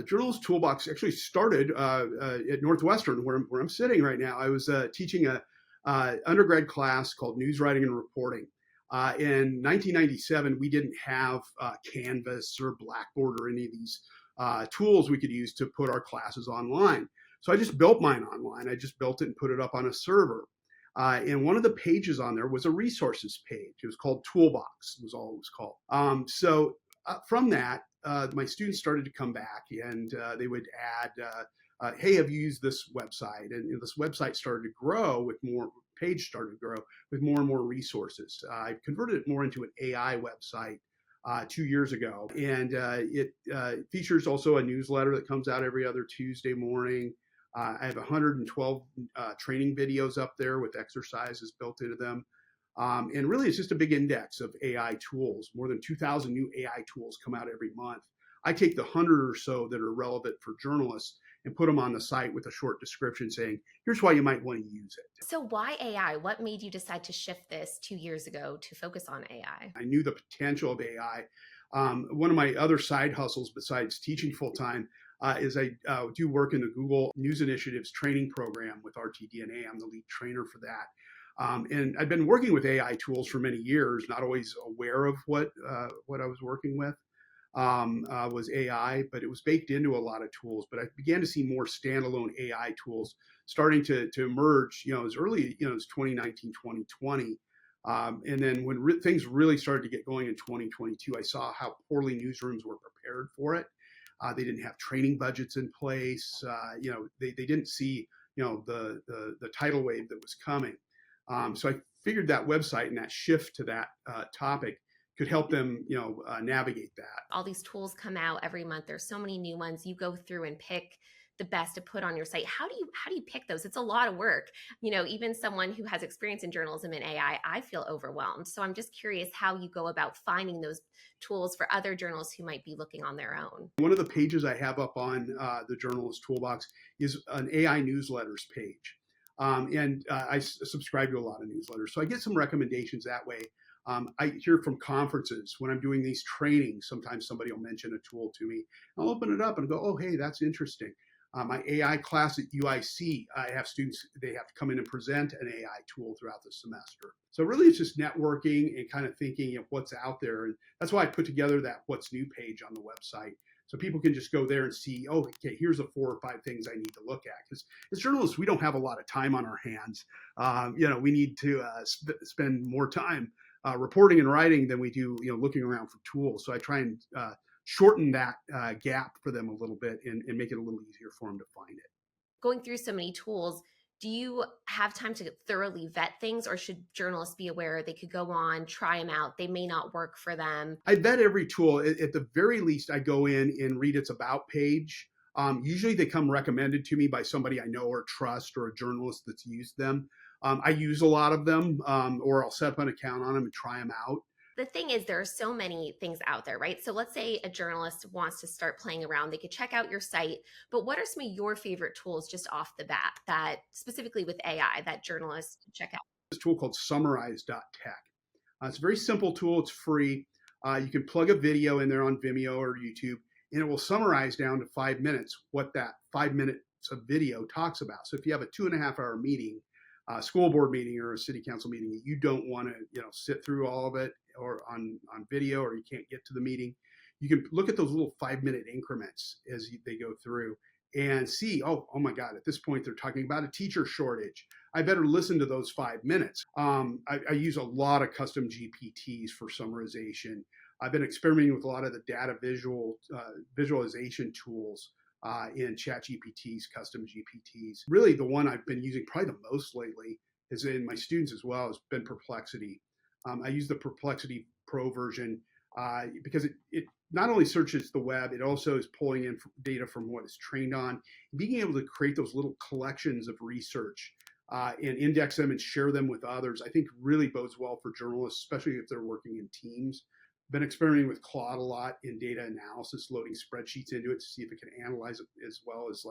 Journalist Toolbox actually started at Northwestern, where I'm sitting right now. I was teaching a undergrad class called News Writing and Reporting. In 1997, we didn't have Canvas or Blackboard or any of these tools we could use to put our classes online. So I just built mine online. I just built it and put it up on a server. And one of the pages on there was a resources page. It was called Toolbox, was all it was called. From that, my students started to come back and they would add, hey, have you used this website? And this website started to grow with more, page started to grow with more and more resources. I converted it more into an AI website 2 years ago. And it features also a newsletter that comes out every other Tuesday morning. I have 112 training videos up there with exercises built into them. And really, it's just a big index of AI tools. More than 2,000 new AI tools come out every month. I take the 100 or so that are relevant for journalists and put them on the site with a short description saying, here's why you might want to use it. So why AI? What made you decide to shift this 2 years ago to focus on AI? I knew the potential of AI. One of my other side hustles besides teaching full-time is I do work in the Google News Initiatives training program with RTDNA. I'm the lead trainer for that. And I've been working with AI tools for many years, not always aware of what I was working with was AI, but it was baked into a lot of tools. But I began to see more standalone AI tools starting to emerge, as early, as 2019, 2020. And then when things really started to get going in 2022, I saw how poorly newsrooms were prepared for it. They didn't have training budgets in place. They didn't see, the tidal wave that was coming. So I figured that website and that shift to that topic could help them, navigate that. All these tools come out every month. There's so many new ones. You go through and pick the best to put on your site. How do you pick those? It's a lot of work. Even someone who has experience in journalism and AI, I feel overwhelmed. So I'm just curious how you go about finding those tools for other journalists who might be looking on their own. One of the pages I have up on the Journalist Toolbox is an AI newsletters page. I subscribe to a lot of newsletters, so I get some recommendations that way. I hear from conferences when I'm doing these trainings. Sometimes somebody will mention a tool to me. I'll open it up and go, oh, hey, that's interesting. My AI class at UIC, I have students, they have to come in and present an AI tool throughout the semester. So really it's just networking and kind of thinking of what's out there. And that's why I put together that What's New page on the website. So people can just go there and see, oh, okay, here's the 4 or 5 things I need to look at. Because as journalists, we don't have a lot of time on our hands. We need to spend more time reporting and writing than we do, looking around for tools. So I try and shorten that gap for them a little bit and make it a little easier for them to find it. Going through so many tools, do you have time to thoroughly vet things, or should journalists be aware they could go on, try them out, they may not work for them? I vet every tool. At the very least, I go in and read its about page. Usually they come recommended to me by somebody I know or trust or a journalist that's used them. I use a lot of them, or I'll set up an account on them and try them out. The thing is, there are so many things out there, right? So let's say a journalist wants to start playing around. They could check out your site, but what are some of your favorite tools just off the bat that specifically with AI that journalists can check out? This tool called summarize.tech. It's a very simple tool. It's free. You can plug a video in there on Vimeo or YouTube, and it will summarize down to 5 minutes what that 5 minutes of video talks about. So if you have a 2.5-hour meeting, school board meeting or a city council meeting, you don't want to sit through all of it or on video, or you can't get to the meeting, you can look at those little 5-minute increments as they go through and see, oh my God, at this point they're talking about a teacher shortage. I better listen to those 5 minutes. I use a lot of custom GPTs for summarization. I've been experimenting with a lot of the data visualization tools in ChatGPTs, custom GPTs. Really, the one I've been using probably the most lately is in my students as well has been Perplexity. I use the Perplexity Pro version because it not only searches the web, it also is pulling in data from what it's trained on. Being able to create those little collections of research and index them and share them with others, I think really bodes well for journalists, especially if they're working in teams. Been experimenting with Claude a lot in data analysis, loading spreadsheets into it to see if it can analyze it as well as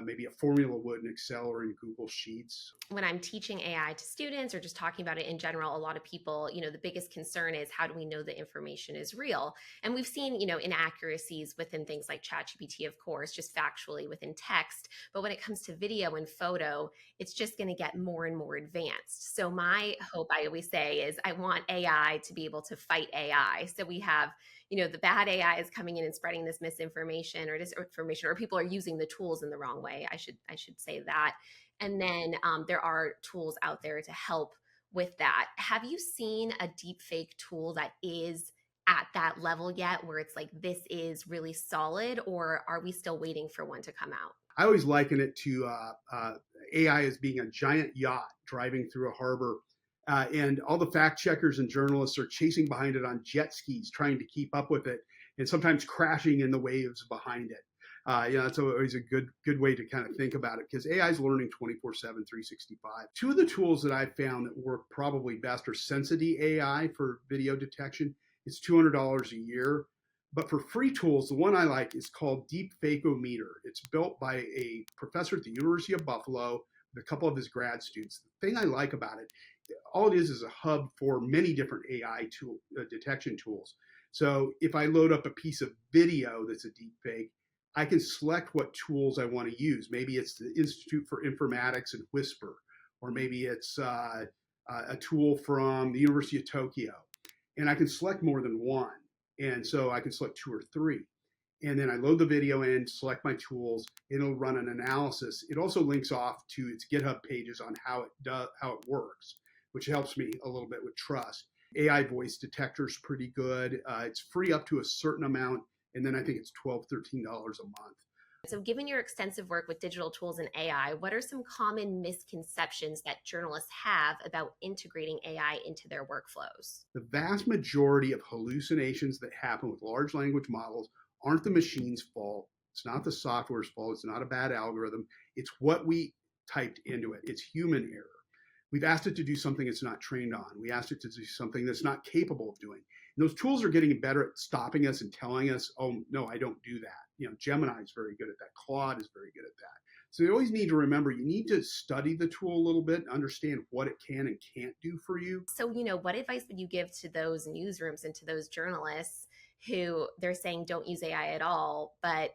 maybe a formula would in Excel or in Google Sheets. When I'm teaching AI to students or just talking about it in general, a lot of people, the biggest concern is how do we know the information is real? And we've seen, inaccuracies within things like ChatGPT, of course, just factually within text. But when it comes to video and photo, it's just going to get more and more advanced. So my hope, I always say, is I want AI to be able to fight AI. So we have, the bad AI is coming in and spreading this misinformation or disinformation, or people are using the tools in the wrong way. I should say that. And then there are tools out there to help with that. Have you seen a deep fake tool that is at that level yet where it's like, this is really solid, or are we still waiting for one to come out? I always liken it to AI as being a giant yacht driving through a harbor. And all the fact checkers and journalists are chasing behind it on jet skis, trying to keep up with it, and sometimes crashing in the waves behind it. It's always a good way to kind of think about it, because AI is learning 24/7, 365. Two of the tools that I've found that work probably best are Sensity AI for video detection. It's $200 a year. But for free tools, the one I like is called Deep Fakeometer. It's built by a professor at the University of Buffalo with a couple of his grad students. The thing I like about it, all it is a hub for many different AI detection tools. So if I load up a piece of video that's a deep fake, I can select what tools I want to use. Maybe it's the Institute for Informatics and Whisper, or maybe it's a tool from the University of Tokyo. And I can select more than one. And so I can select two or three. And then I load the video in, select my tools, it'll run an analysis. It also links off to its GitHub pages on how it works, which helps me a little bit with trust. AI voice detector is pretty good. It's free up to a certain amount, and then I think it's $12, $13 a month. So, given your extensive work with digital tools and AI, what are some common misconceptions that journalists have about integrating AI into their workflows? The vast majority of hallucinations that happen with large language models aren't the machine's fault. It's not the software's fault. It's not a bad algorithm. It's what we typed into it. It's human error. We've asked it to do something it's not trained on. We asked it to do something that's not capable of doing. And those tools are getting better at stopping us and telling us, oh, no, I don't do that. Gemini is very good at that. Claude is very good at that. So you always need to remember, you need to study the tool a little bit and understand what it can and can't do for you. So, what advice would you give to those newsrooms and to those journalists who they're saying don't use AI at all, but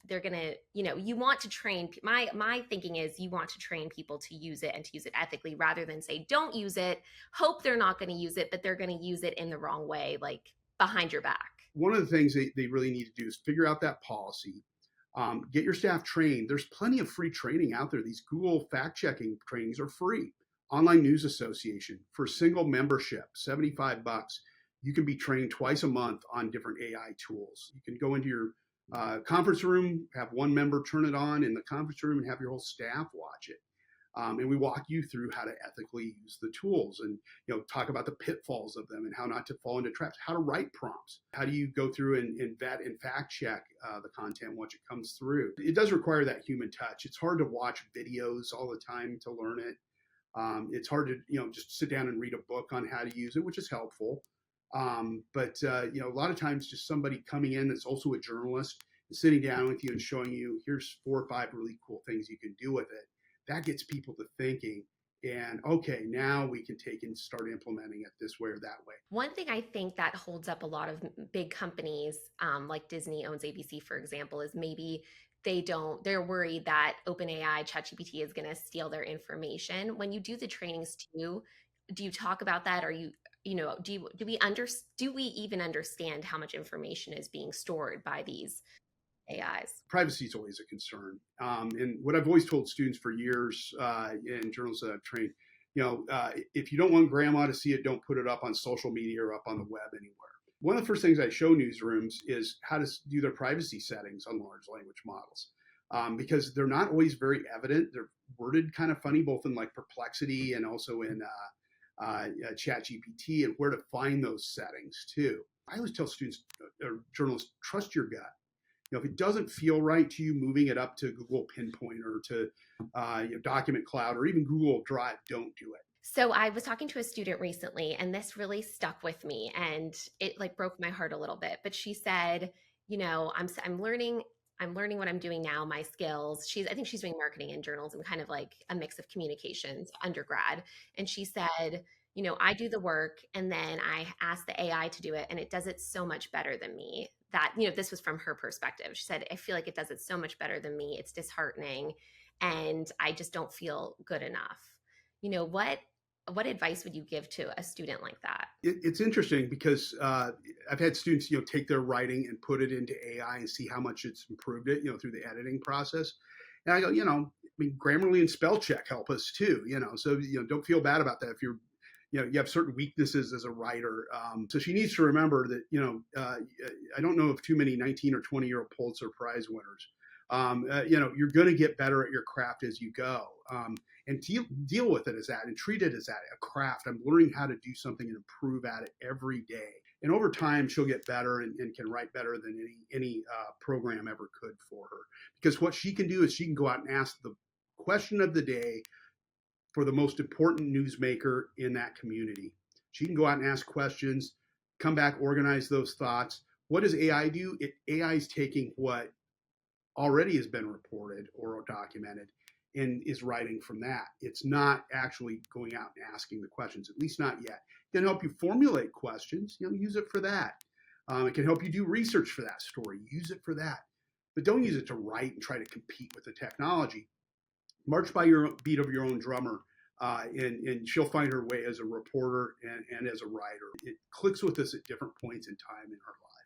they're going to, you want to train, my thinking is you want to train people to use it and to use it ethically rather than say, don't use it, hope they're not going to use it, but they're going to use it in the wrong way, like behind your back. One of the things they really need to do is figure out that policy, get your staff trained. There's plenty of free training out there. These Google fact checking trainings are free. Online News Association, for single membership, $75, you can be trained twice a month on different AI tools. You can go into your conference room, have one member turn it on in the conference room and have your whole staff watch it. And we walk you through how to ethically use the tools and talk about the pitfalls of them and how not to fall into traps, how to write prompts, how do you go through and vet and fact check the content once it comes through. It does require that human touch. It's hard to watch videos all the time to learn it. It's hard to just sit down and read a book on how to use it, which is helpful. But a lot of times just somebody coming in that's also a journalist and sitting down with you and showing you, here's 4 or 5 really cool things you can do with it. That gets people to thinking, and okay, now we can take and start implementing it this way or that way. One thing I think that holds up a lot of big companies, like Disney owns ABC, for example, is maybe they're worried that OpenAI, ChatGPT is going to steal their information. When you do the trainings too, do you talk about that? Are you, do we even understand how much information is being stored by these AIs? Privacy is always a concern. And what I've always told students for years in journals that I've trained, if you don't want grandma to see it, don't put it up on social media or up on the web anywhere. One of the first things I show newsrooms is how to do their privacy settings on large language models, because they're not always very evident. They're worded kind of funny, both in like Perplexity and also in ChatGPT, and where to find those settings too. I always tell students or journalists, trust your gut. If it doesn't feel right to you, moving it up to Google Pinpoint or to Document Cloud or even Google Drive, don't do it. So I was talking to a student recently, and this really stuck with me, and it like broke my heart a little bit. But she said, I'm learning I'm learning what I'm doing now, my skills. I think she's doing marketing and journalism, kind of like a mix of communications undergrad. And she said, I do the work and then I ask the AI to do it and it does it so much better than me. That, this was from her perspective. She said, I feel like it does it so much better than me. It's disheartening and I just don't feel good enough. What advice would you give to a student like that? It's interesting because I've had students, take their writing and put it into AI and see how much it's improved it, through the editing process. And I go, Grammarly and spell check help us too, so, don't feel bad about that if you have certain weaknesses as a writer. So she needs to remember that, I don't know of too many 19 or 20-year-old Pulitzer Prize winners. You're going to get better at your craft as you go. And deal with it as that and treat it as that, a craft. I'm learning how to do something and improve at it every day. And over time, she'll get better and can write better than any program ever could for her. Because what she can do is she can go out and ask the question of the day for the most important newsmaker in that community. She can go out and ask questions, come back, organize those thoughts. What does AI do? AI is taking what already has been reported or documented and is writing from that. It's not actually going out and asking the questions, at least not yet. It can help you formulate questions, use it for that. It can help you do research for that story, use it for that. But don't use it to write and try to compete with the technology. March by your beat of your own drummer, and she'll find her way as a reporter and as a writer. It clicks with us at different points in time in her life.